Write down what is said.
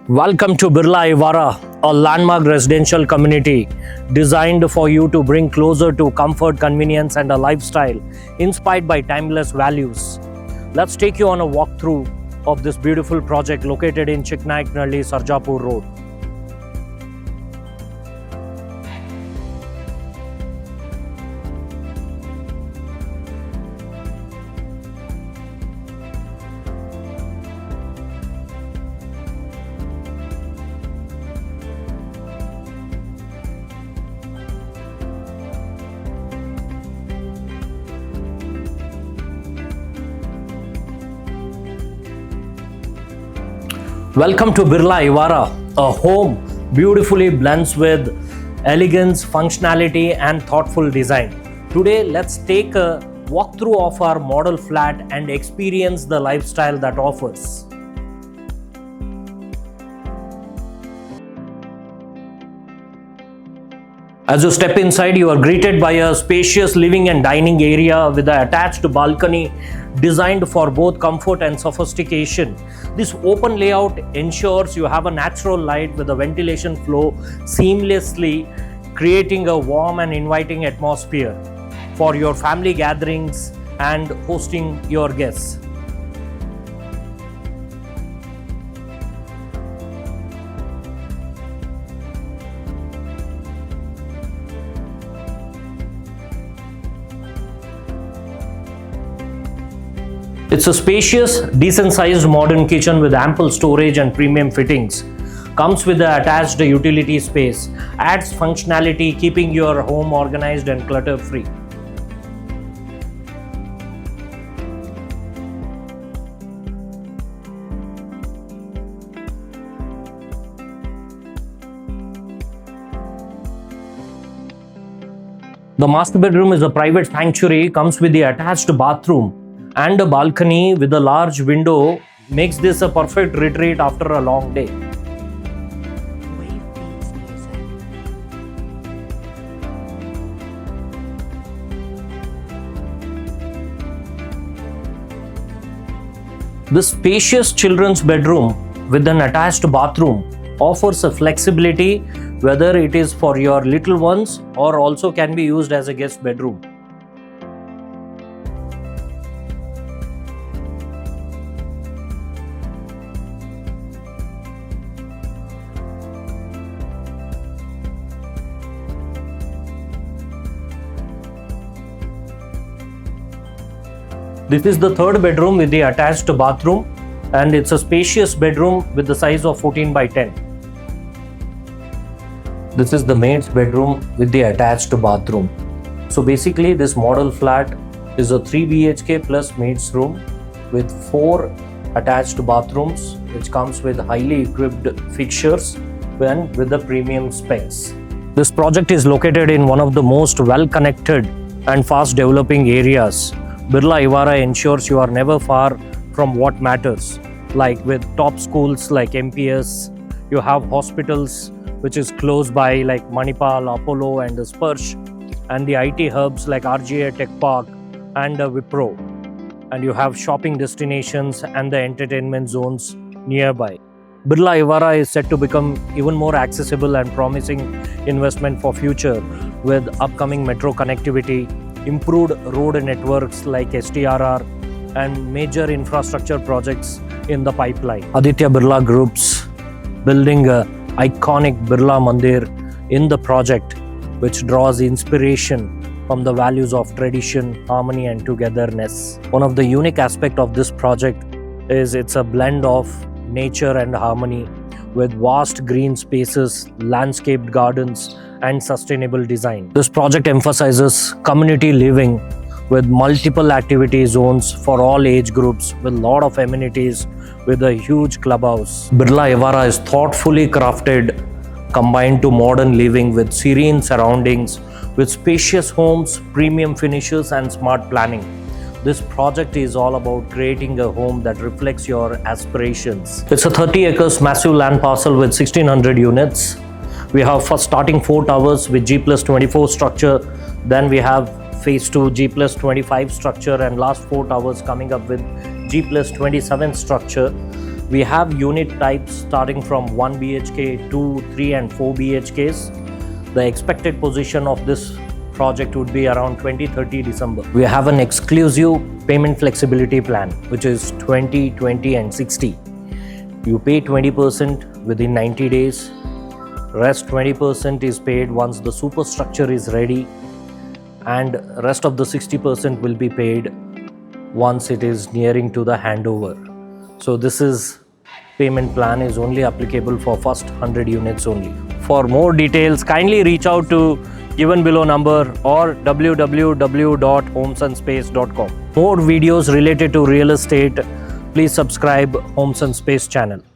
Welcome to Birla Evara, a landmark residential community designed for you to bring closer to comfort, convenience, and a lifestyle inspired by timeless values. Let's take you on a walkthrough of this beautiful project located in Gattahalli, Sarjapur Road. Welcome to Birla Evara, a home beautifully blends with elegance, functionality, and thoughtful design. Today, let's take a walkthrough of our model flat and experience the lifestyle that offers. As you step inside, you are greeted by a spacious living and dining area with an attached balcony designed for both comfort and sophistication. This open layout ensures you have a natural light with a ventilation flow seamlessly, creating a warm and inviting atmosphere for your family gatherings and hosting your guests. It's a spacious, decent-sized modern kitchen with ample storage and premium fittings. Comes with the attached utility space, adds functionality, keeping your home organized and clutter-free. The master bedroom is a private sanctuary, comes with the attached bathroom and a balcony with a large window, makes this a perfect retreat after a long day. This spacious children's bedroom with an attached bathroom offers a flexibility, whether it is for your little ones or also can be used as a guest bedroom. This is the third bedroom with the attached bathroom, and it's a spacious bedroom with the size of 14 by 10. This is the maid's bedroom with the attached bathroom. So basically this model flat is a 3 BHK plus maid's room with 4 attached bathrooms, which comes with highly equipped fixtures and with the premium specs. This project is located in one of the most well-connected and fast developing areas. Birla Evara ensures you are never far from what matters. Like with top schools like MPS, you have hospitals which is close by like Manipal, Apollo and the Spursh, and the IT hubs like RGA Tech Park and Wipro. And you have shopping destinations and the entertainment zones nearby. Birla Evara is set to become even more accessible and promising investment for future with upcoming metro connectivity, improved road networks like STRR, and major infrastructure projects in the pipeline. Aditya Birla Group's building a iconic Birla Mandir in the project, which draws inspiration from the values of tradition, harmony and togetherness. One of the unique aspects of this project is it's a blend of nature and harmony with vast green spaces, landscaped gardens and sustainable design. This project emphasizes community living with multiple activity zones for all age groups with a lot of amenities with a huge clubhouse. Birla Evara is thoughtfully crafted, combined to modern living with serene surroundings, with spacious homes, premium finishes and smart planning. This project is all about creating a home that reflects your aspirations. It's a 30 acres massive land parcel with 1600 units. We have first starting 4 towers with G+24 structure. Then we have phase 2 G+25 structure and last 4 towers coming up with G+27 structure. We have unit types starting from 1 BHK, 2, 3 and 4 BHKs. The expected position of this project would be around 2030 December. We have an exclusive payment flexibility plan, which is 20, 20 and 60. You pay 20% within 90 days. Rest 20% is paid once the superstructure is ready, and rest of the 60% will be paid once it is nearing to the handover. So this payment plan is only applicable for first 100 units only. For more details, kindly reach out to given below number or www.homsandspace.com. More videos related to real estate, please subscribe Homz and Space channel.